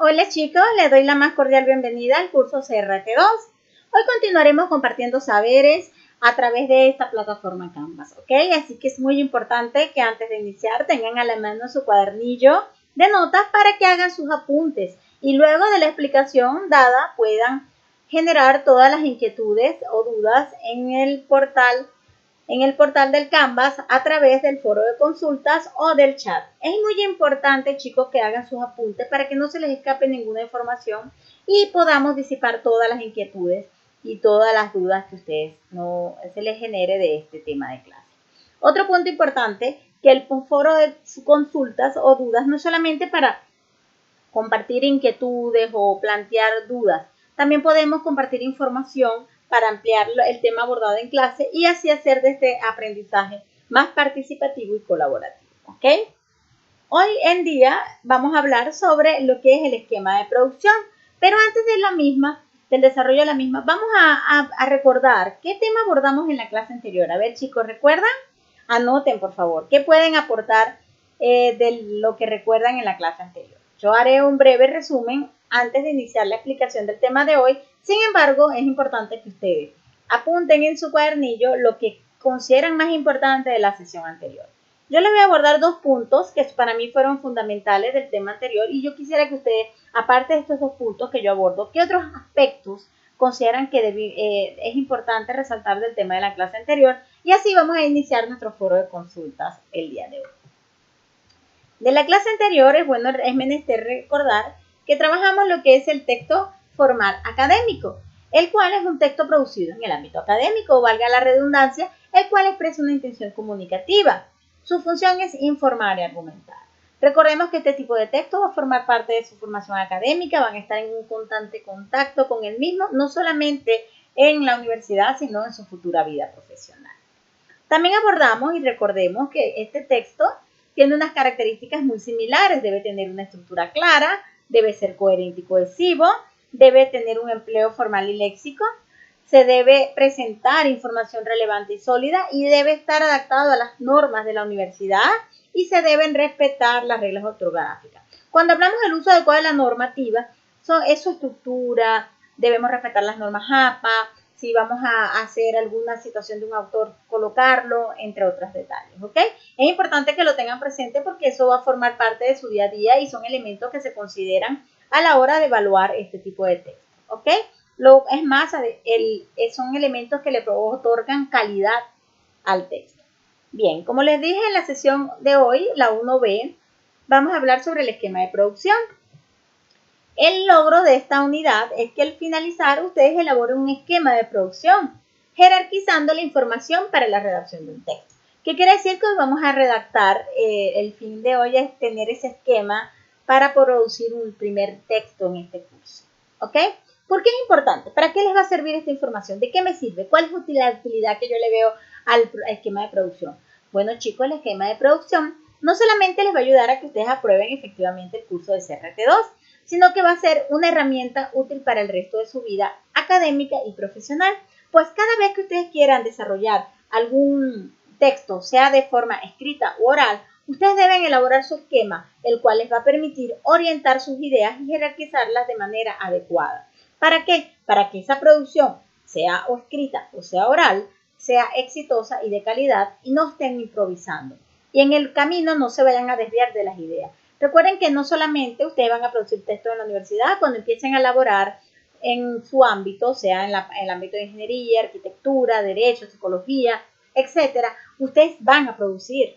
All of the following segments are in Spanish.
Hola chicos, les doy la más cordial bienvenida al curso CRT2. Hoy continuaremos compartiendo saberes a través de esta plataforma Canvas, ¿ok? Así que es muy importante que antes de iniciar tengan a la mano su cuadernillo de notas para que hagan sus apuntes y luego de la explicación dada puedan generar todas las inquietudes o dudas en el portal del Canvas a través del foro de consultas o del chat. Es muy importante, chicos, que hagan sus apuntes para que no se les escape ninguna información y podamos disipar todas las inquietudes y todas las dudas que ustedes no se les genere de este tema de clase. Otro punto importante, que el foro de consultas o dudas no es solamente para compartir inquietudes o plantear dudas, también podemos compartir información para ampliar el tema abordado en clase y así hacer de este aprendizaje más participativo y colaborativo, ¿ok? Hoy en día vamos a hablar sobre lo que es el esquema de producción, pero antes de del desarrollo de la misma, vamos a recordar qué tema abordamos en la clase anterior. A ver, chicos, ¿recuerdan? Anoten, por favor, qué pueden aportar de lo que recuerdan en la clase anterior. Yo haré un breve resumen antes de iniciar la explicación del tema de hoy. Sin embargo, es importante que ustedes apunten en su cuadernillo lo que consideran más importante de la sesión anterior. Yo les voy a abordar dos puntos que para mí fueron fundamentales del tema anterior y yo quisiera que ustedes, aparte de estos dos puntos que yo abordo, ¿qué otros aspectos consideran que es importante resaltar del tema de la clase anterior? Y así vamos a iniciar nuestro foro de consultas el día de hoy. De la clase anterior es menester recordar que trabajamos lo que es el texto formal académico, el cual es un texto producido en el ámbito académico, valga la redundancia, el cual expresa una intención comunicativa. Su función es informar y argumentar. Recordemos que este tipo de texto va a formar parte de su formación académica, van a estar en un constante contacto con el mismo, no solamente en la universidad, sino en su futura vida profesional. También abordamos y recordemos que este texto tiene unas características muy similares, debe tener una estructura clara, debe ser coherente y cohesivo, debe tener un empleo formal y léxico, se debe presentar información relevante y sólida y debe estar adaptado a las normas de la universidad y se deben respetar las reglas ortográficas. Cuando hablamos del uso adecuado de la normativa, es su estructura, debemos respetar las normas APA, si vamos a hacer alguna situación de un autor, colocarlo, entre otros detalles, ¿ok? Es importante que lo tengan presente porque eso va a formar parte de su día a día y son elementos que se consideran a la hora de evaluar este tipo de texto, ¿ok? Es más, son elementos que le otorgan calidad al texto. Bien, como les dije en la sesión de hoy, la 1B, vamos a hablar sobre el esquema de producción. El logro de esta unidad es que al finalizar ustedes elaboren un esquema de producción, jerarquizando la información para la redacción de un texto. ¿Qué quiere decir? Que hoy vamos a redactar, el fin de hoy es tener ese esquema para producir un primer texto en este curso, ¿ok? ¿Por qué es importante? ¿Para qué les va a servir esta información? ¿De qué me sirve? ¿Cuál es la utilidad que yo le veo al esquema de producción? Bueno, chicos, el esquema de producción no solamente les va a ayudar a que ustedes aprueben efectivamente el curso de CRT2, sino que va a ser una herramienta útil para el resto de su vida académica y profesional, pues cada vez que ustedes quieran desarrollar algún texto, sea de forma escrita u oral, ustedes deben elaborar su esquema, el cual les va a permitir orientar sus ideas y jerarquizarlas de manera adecuada. ¿Para qué? Para que esa producción, sea o escrita o sea oral, sea exitosa y de calidad y no estén improvisando. Y en el camino no se vayan a desviar de las ideas. Recuerden que no solamente ustedes van a producir textos en la universidad, cuando empiecen a elaborar en su ámbito, sea en el ámbito de ingeniería, arquitectura, derecho, psicología, etcétera, ustedes van a producir.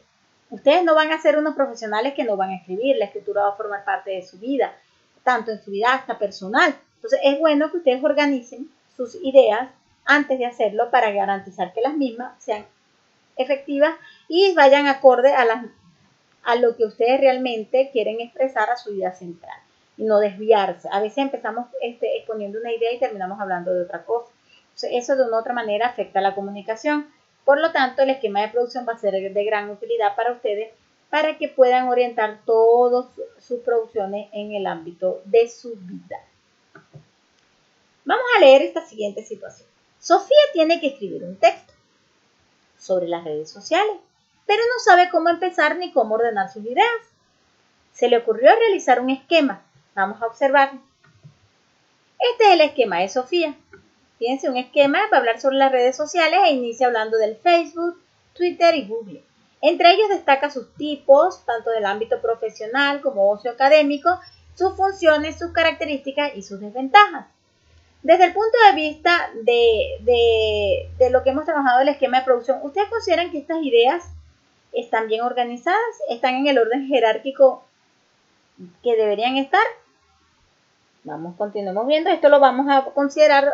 Ustedes no van a ser unos profesionales que no van a escribir, la escritura va a formar parte de su vida, tanto en su vida hasta personal. Entonces es bueno que ustedes organicen sus ideas antes de hacerlo para garantizar que las mismas sean efectivas y vayan acorde a lo que ustedes realmente quieren expresar a su idea central y no desviarse. A veces empezamos exponiendo una idea y terminamos hablando de otra cosa. Entonces, eso de una u otra manera afecta a la comunicación. Por lo tanto, el esquema de producción va a ser de gran utilidad para ustedes para que puedan orientar todas sus producciones en el ámbito de su vida. Vamos a leer esta siguiente situación. Sofía tiene que escribir un texto sobre las redes sociales, pero no sabe cómo empezar ni cómo ordenar sus ideas. Se le ocurrió realizar un esquema, Vamos a observar. Este es el esquema de Sofía. Fíjense, un esquema para hablar sobre las redes sociales e inicia hablando del Facebook, Twitter y Google. Entre ellos destaca sus tipos, tanto del ámbito profesional como ocio académico, sus funciones, sus características y sus desventajas. Desde el punto de vista de lo que hemos trabajado el esquema de producción, ¿ustedes consideran que estas ideas están bien organizadas? ¿Están en el orden jerárquico que deberían estar? Continuemos viendo. Esto lo vamos a considerar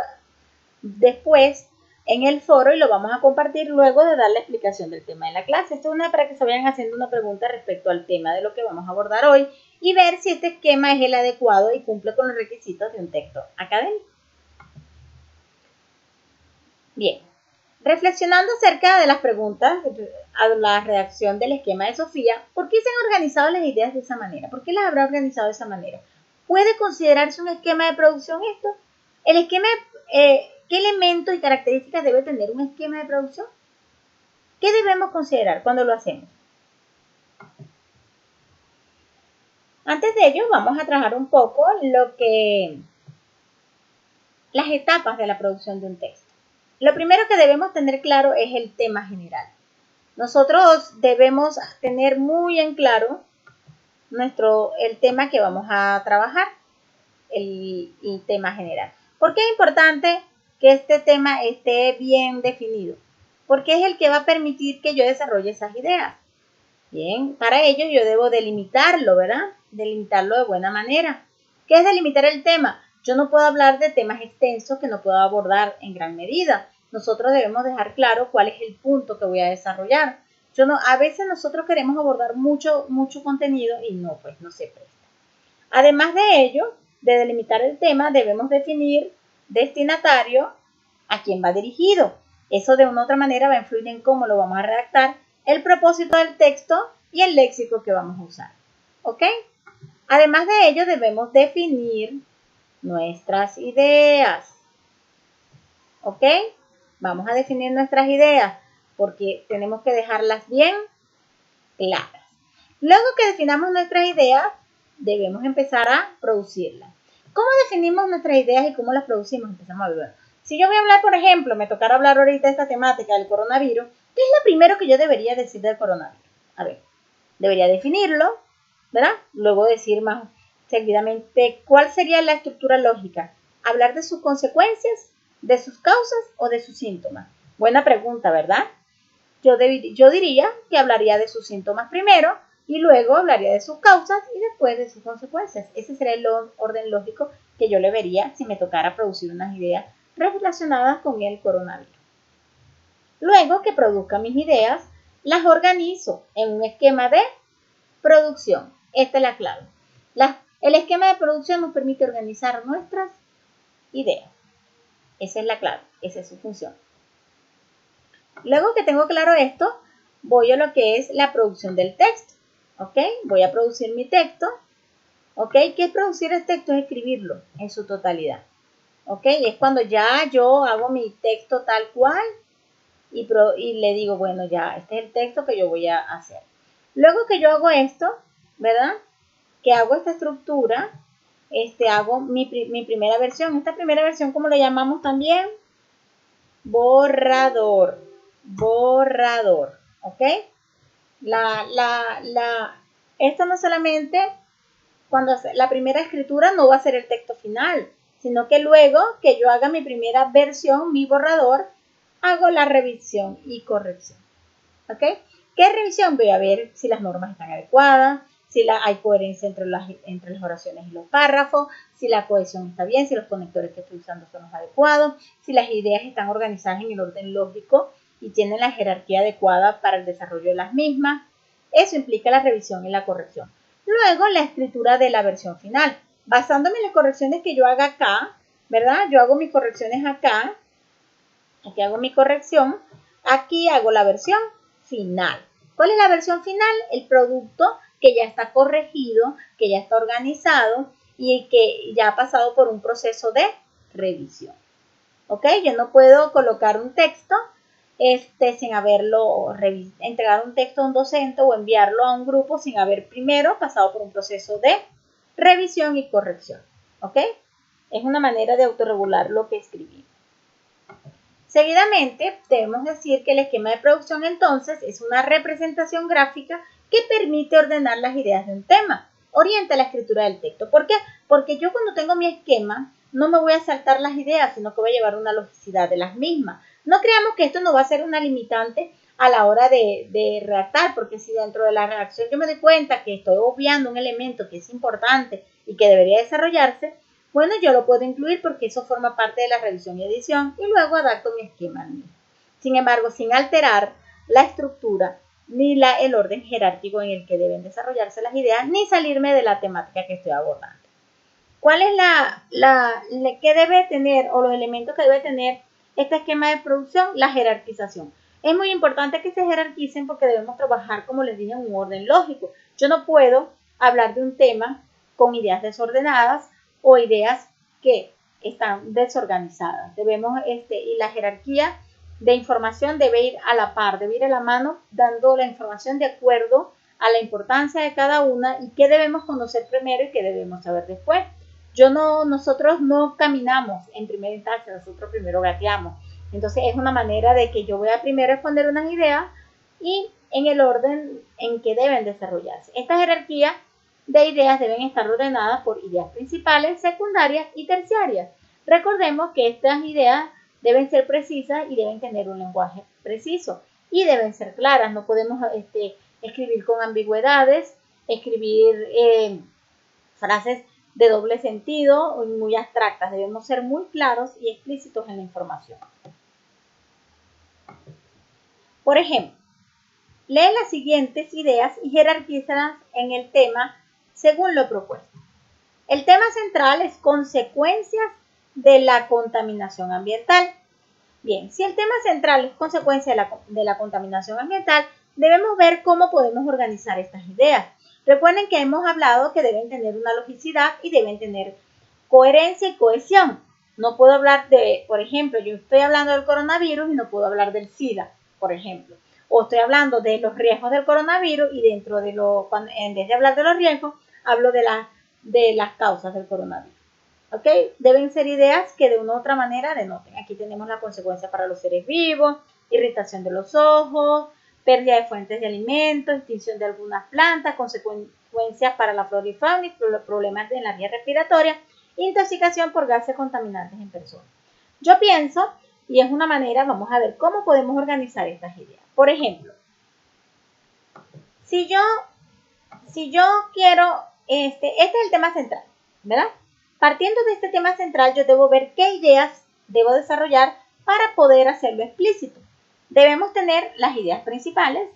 después en el foro y lo vamos a compartir luego de dar la explicación del tema de la clase. Esto es una para que se vayan haciendo una pregunta respecto al tema de lo que vamos a abordar hoy y ver si este esquema es el adecuado y cumple con los requisitos de un texto académico. Bien, reflexionando acerca de las preguntas a la redacción del esquema de Sofía, ¿por qué se han organizado las ideas de esa manera? ¿Por qué las habrá organizado de esa manera? ¿Puede considerarse un esquema de producción esto? El esquema, ¿qué elementos y características debe tener un esquema de producción? ¿Qué debemos considerar cuando lo hacemos? Antes de ello, vamos a trabajar un poco las etapas de la producción de un texto. Lo primero que debemos tener claro es el tema general. Nosotros debemos tener muy en claro el tema que vamos a trabajar, el tema general. ¿Por qué es importante que este tema esté bien definido? Porque es el que va a permitir que yo desarrolle esas ideas. Bien, para ello yo debo delimitarlo, ¿verdad? Delimitarlo de buena manera. ¿Qué es delimitar el tema? Yo no puedo hablar de temas extensos que no puedo abordar en gran medida. Nosotros debemos dejar claro cuál es el punto que voy a desarrollar. A veces nosotros queremos abordar mucho contenido y no se presta. Además de ello, de delimitar el tema, debemos definir destinatario, a quién va dirigido. Eso de una u otra manera va a influir en cómo lo vamos a redactar, el propósito del texto y el léxico que vamos a usar. ¿Ok? Además de ello, debemos definir nuestras ideas. ¿Ok? Vamos a definir nuestras ideas porque tenemos que dejarlas bien claras. Luego que definamos nuestras ideas, debemos empezar a producirlas. ¿Cómo definimos nuestras ideas y cómo las producimos? Empezamos a ver. Bueno, si yo voy a hablar, por ejemplo, me tocará hablar ahorita de esta temática del coronavirus, ¿qué es lo primero que yo debería decir del coronavirus? A ver, debería definirlo, ¿verdad? Luego decir más seguidamente cuál sería la estructura lógica. Hablar de sus consecuencias, de sus causas o de sus síntomas. Buena pregunta, ¿verdad? Yo diría que hablaría de sus síntomas primero y luego hablaría de sus causas y después de sus consecuencias. Ese sería el orden lógico que yo le vería si me tocara producir unas ideas relacionadas con el coronavirus. Luego que produzca mis ideas, las organizo en un esquema de producción. Esta es la clave. El esquema de producción nos permite organizar nuestras ideas. Esa es la clave, esa es su función. Luego que tengo claro esto, voy a lo que es la producción del texto. ¿Ok? Voy a producir mi texto. ¿Ok? ¿Qué es producir el texto? Es escribirlo en su totalidad. ¿Ok? Es cuando ya yo hago mi texto tal cual y le digo, bueno, ya, este es el texto que yo voy a hacer. Luego que yo hago esto, ¿verdad? Que hago esta estructura, hago mi primera versión. Esta primera versión, ¿cómo lo llamamos también? Borrador. ¿Ok? Esto no solamente cuando la primera escritura no va a ser el texto final, sino que luego que yo haga mi primera versión, mi borrador, hago la revisión y corrección. ¿Ok? ¿Qué revisión? Voy a ver si las normas están adecuadas, si hay coherencia entre las oraciones y los párrafos, si la cohesión está bien, si los conectores que estoy usando son los adecuados, si las ideas están organizadas en el orden lógico y tienen la jerarquía adecuada para el desarrollo de las mismas. Eso implica la revisión y la corrección. Luego, la escritura de la versión final. Basándome en las correcciones que yo haga acá, ¿verdad? Yo hago mis correcciones acá. Aquí hago mi corrección. Aquí hago la versión final. ¿Cuál es la versión final? El producto que ya está corregido, que ya está organizado y que ya ha pasado por un proceso de revisión. ¿Ok? Yo no puedo colocar un texto sin haberlo entregado un texto a un docente o enviarlo a un grupo sin haber primero pasado por un proceso de revisión y corrección. ¿Ok? Es una manera de autorregular lo que escribimos. Seguidamente, debemos decir que el esquema de producción entonces es una representación gráfica que permite ordenar las ideas de un tema, orienta la escritura del texto. ¿Por qué? Porque yo cuando tengo mi esquema no me voy a saltar las ideas, sino que voy a llevar una logicidad de las mismas. No creamos que esto no va a ser una limitante a la hora de redactar, porque si dentro de la redacción yo me doy cuenta que estoy obviando un elemento que es importante y que debería desarrollarse, bueno, yo lo puedo incluir porque eso forma parte de la revisión y edición y luego adapto mi esquema al mío. Sin embargo, sin alterar la estructura ni el orden jerárquico en el que deben desarrollarse las ideas, ni salirme de la temática que estoy abordando. ¿Cuál es qué debe tener o los elementos que debe tener este esquema de producción? La jerarquización. Es muy importante que se jerarquicen porque debemos trabajar, como les dije, en un orden lógico. Yo no puedo hablar de un tema con ideas desordenadas o ideas que están desorganizadas. Y la jerarquía de información debe ir a la par, debe ir a la mano, dando la información de acuerdo a la importancia de cada una y qué debemos conocer primero y qué debemos saber después. Nosotros no caminamos en primera instancia, nosotros primero gateamos. Entonces es una manera de que yo voy a primero exponer unas ideas y en el orden en que deben desarrollarse. Esta jerarquía de ideas deben estar ordenadas por ideas principales, secundarias y terciarias. Recordemos que estas ideas deben ser precisas y deben tener un lenguaje preciso y deben ser claras. No podemos escribir con ambigüedades, escribir frases de doble sentido o muy abstractas. Debemos ser muy claros y explícitos en la información. Por ejemplo, lee las siguientes ideas y jerarquízalas en el tema según lo propuesto. El tema central es consecuencias de la contaminación ambiental. Bien, si el tema central es consecuencia de la contaminación ambiental, debemos ver cómo podemos organizar estas ideas. Recuerden que hemos hablado que deben tener una logicidad y deben tener coherencia y cohesión. No puedo hablar por ejemplo, yo estoy hablando del coronavirus y no puedo hablar del SIDA, por ejemplo. O estoy hablando de los riesgos del coronavirus y en vez de hablar de los riesgos, hablo de las causas del coronavirus. ¿Ok? Deben ser ideas que de una u otra manera denoten. Aquí tenemos la consecuencia para los seres vivos, irritación de los ojos, pérdida de fuentes de alimentos, extinción de algunas plantas, consecuencias para la flora y fauna, problemas en la vía respiratoria, intoxicación por gases contaminantes en personas. Yo pienso, y es una manera, vamos a ver cómo podemos organizar estas ideas. Por ejemplo, si yo quiero, este es el tema central, ¿verdad? Partiendo de este tema central, yo debo ver qué ideas debo desarrollar para poder hacerlo explícito. Debemos tener las ideas principales,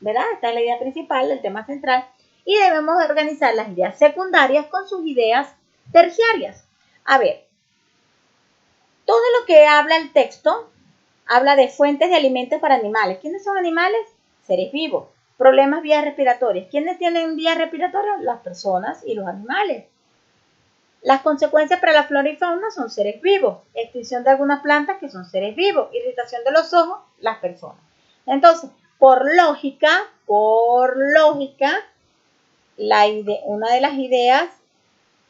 ¿verdad? Esta es la idea principal del tema central. Y debemos organizar las ideas secundarias con sus ideas terciarias. A ver, todo lo que habla el texto habla de fuentes de alimentos para animales. ¿Quiénes son animales? Seres vivos. Problemas vías respiratorias. ¿Quiénes tienen vías respiratorias? Las personas y los animales. Las consecuencias para la flora y fauna son seres vivos. Extinción de algunas plantas que son seres vivos. Irritación de los ojos, las personas. Entonces, por lógica, una de las ideas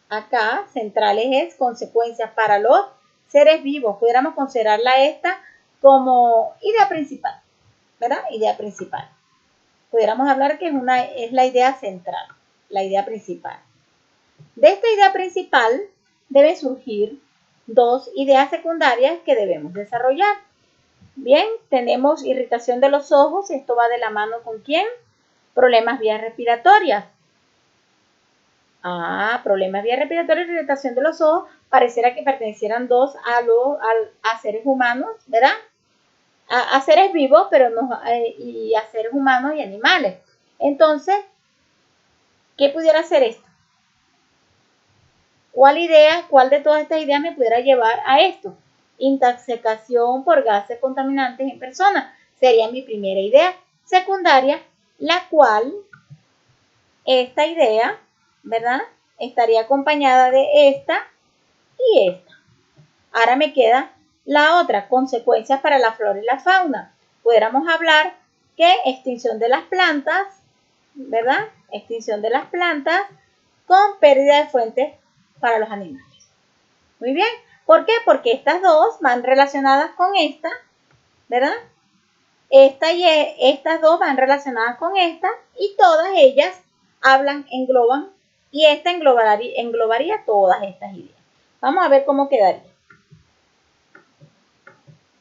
acá centrales es consecuencias para los seres vivos. Pudiéramos considerarla esta como idea principal, ¿verdad? Idea principal. Pudiéramos hablar que es la idea central, la idea principal. De esta idea principal deben surgir dos ideas secundarias que debemos desarrollar. Bien, tenemos irritación de los ojos, esto va de la mano ¿con quién? Problemas vías respiratorias. Problemas vías respiratorias y irritación de los ojos, pareciera que pertenecieran dos a seres humanos, ¿verdad? A seres vivos, pero y a seres humanos y animales. Entonces, ¿qué pudiera hacer esto? ¿Cuál de todas estas ideas me pudiera llevar a esto? Intoxicación por gases contaminantes en personas. Sería mi primera idea secundaria, la cual esta idea, ¿verdad? Estaría acompañada de esta y esta. Ahora me queda la otra, consecuencias para la flora y la fauna. Pudiéramos hablar que extinción de las plantas, ¿verdad? Extinción de las plantas con pérdida de fuentes para los animales. Muy bien. ¿Por qué? Porque estas dos van relacionadas con esta, ¿verdad? Esta y estas dos van relacionadas con esta y todas ellas engloban, y esta englobaría todas estas ideas. Vamos a ver cómo quedaría.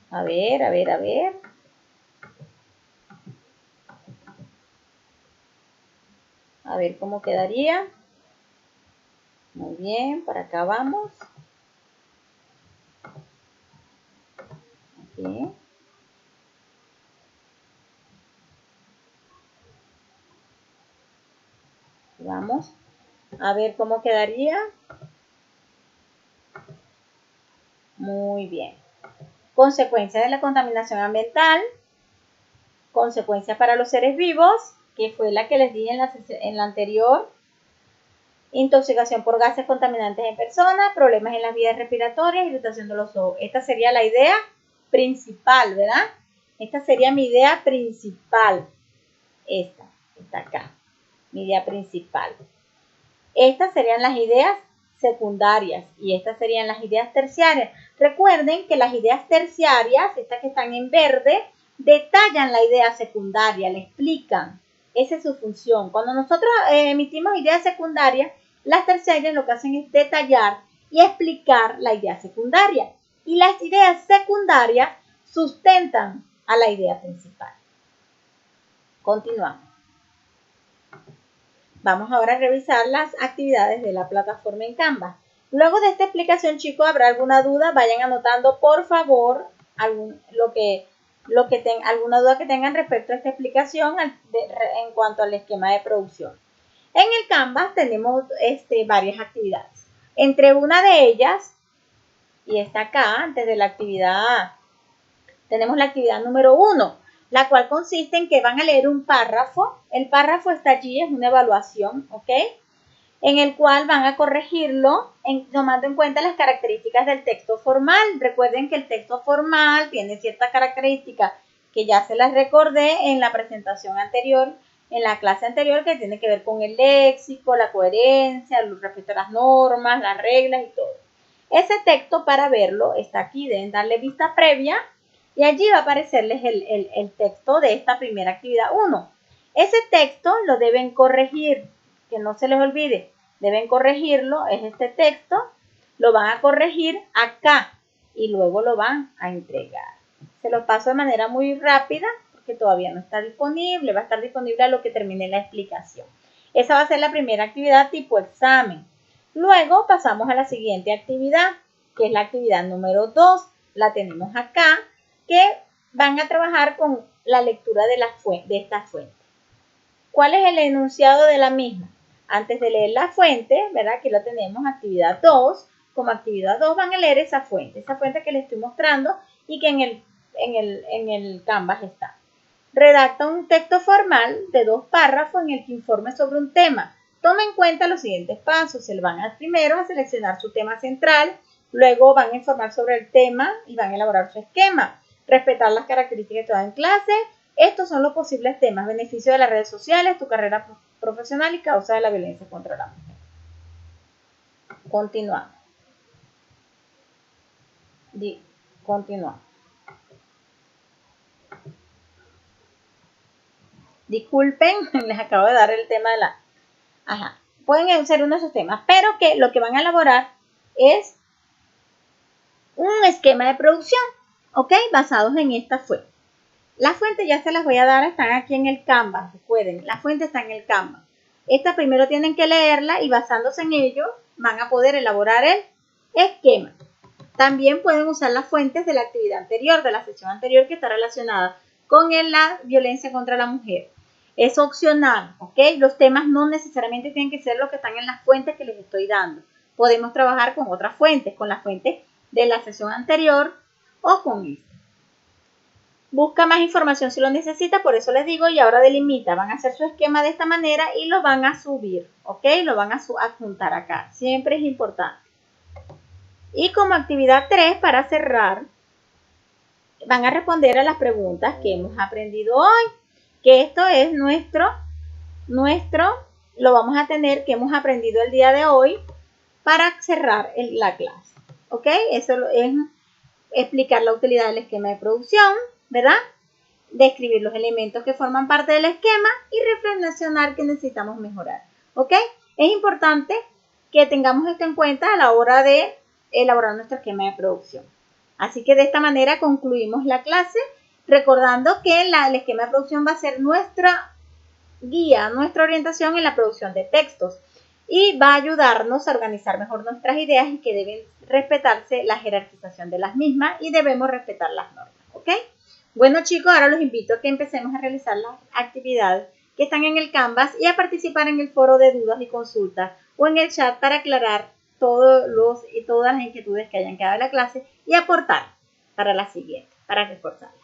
A ver. A ver cómo quedaría. Muy bien, para acá vamos. Aquí. Vamos a ver cómo quedaría. Muy bien. Consecuencias de la contaminación ambiental. Consecuencias para los seres vivos, que fue la que les di en la anterior. Intoxicación por gases contaminantes en personas, problemas en las vías respiratorias, irritación de los ojos. Esta sería la idea principal, ¿verdad? Esta sería mi idea principal. Esta está acá. Mi idea principal. Estas serían las ideas secundarias y estas serían las ideas terciarias. Recuerden que las ideas terciarias, estas que están en verde, detallan la idea secundaria, le explican. Esa es su función. Cuando nosotros emitimos ideas secundarias, las terciarias lo que hacen es detallar y explicar la idea secundaria. Y las ideas secundarias sustentan a la idea principal. Continuamos. Vamos ahora a revisar las actividades de la plataforma en Canva. Luego de esta explicación, chicos, ¿habrá alguna duda? Vayan anotando, por favor, alguna duda que tengan respecto a esta explicación en cuanto al esquema de producción. En el Canva tenemos varias actividades. Entre una de ellas, y está acá, antes de la actividad, tenemos la actividad número 1, la cual consiste en que van a leer un párrafo. El párrafo está allí, es una evaluación, ¿ok? En el cual van a corregirlo tomando en cuenta las características del texto formal. Recuerden que el texto formal tiene ciertas características que ya se las recordé en la presentación anterior, en la clase anterior, que tiene que ver con el léxico, la coherencia, respecto a las normas, las reglas y todo. Ese texto, para verlo, está aquí. Deben darle vista previa y allí va a aparecerles el texto de esta primera actividad 1. Ese texto lo deben corregir, que no se les olvide, deben corregirlo, es este texto, lo van a corregir acá y luego lo van a entregar. Se lo paso de manera muy rápida porque todavía no está disponible, va a estar disponible a lo que termine la explicación. Esa va a ser la primera actividad tipo examen. Luego pasamos a la siguiente actividad, que es la actividad número 2. La tenemos acá, que van a trabajar con la lectura de esta fuente. ¿Cuál es el enunciado de la misma? Antes de leer la fuente, ¿verdad? Aquí la tenemos, actividad 2. Como actividad 2 van a leer esa fuente que les estoy mostrando y que en el Canvas está. Redacta un texto formal de 2 párrafos en el que informe sobre un tema. Toma en cuenta los siguientes pasos. Se van primero a seleccionar su tema central, luego van a informar sobre el tema y van a elaborar su esquema. Respetar las características que te dan en clase. Estos son los posibles temas: beneficio de las redes sociales, tu carrera profesional y causa de la violencia contra la mujer. Continuamos. Continuamos. Disculpen, les acabo de dar el tema de la... Pueden ser uno de esos temas, pero que lo que van a elaborar es un esquema de producción, ¿ok? Basados en esta fuente. Las fuentes ya se las voy a dar, están aquí en el Canvas, recuerden, la fuente está en el Canvas. Esta primero tienen que leerla y basándose en ello van a poder elaborar el esquema. También pueden usar las fuentes de la actividad anterior, de la sesión anterior, que está relacionada con la violencia contra la mujer. Es opcional, ¿ok? Los temas no necesariamente tienen que ser los que están en las fuentes que les estoy dando. Podemos trabajar con otras fuentes, con las fuentes de la sesión anterior o con esta. Busca más información si lo necesita, por eso les digo, y ahora delimita, van a hacer su esquema de esta manera y lo van a subir, ¿ok? Lo van a adjuntar acá, siempre es importante. Y como actividad 3, para cerrar, van a responder a las preguntas que hemos aprendido hoy, que esto es nuestro lo vamos a tener que hemos aprendido el día de hoy para cerrar la clase. ¿Ok? Eso es explicar la utilidad del esquema de producción, ¿verdad? Describir los elementos que forman parte del esquema y reflexionar que necesitamos mejorar. ¿Ok? Es importante que tengamos esto en cuenta a la hora de elaborar nuestro esquema de producción. Así que de esta manera concluimos la clase, recordando que el esquema de producción va a ser nuestra guía, nuestra orientación en la producción de textos y va a ayudarnos a organizar mejor nuestras ideas y que deben respetarse la jerarquización de las mismas y debemos respetar las normas. ¿Ok? Bueno chicos, ahora los invito a que empecemos a realizar las actividades que están en el Canvas y a participar en el foro de dudas y consultas o en el chat para aclarar todas las inquietudes que hayan quedado en la clase y aportar para la siguiente, para reforzar.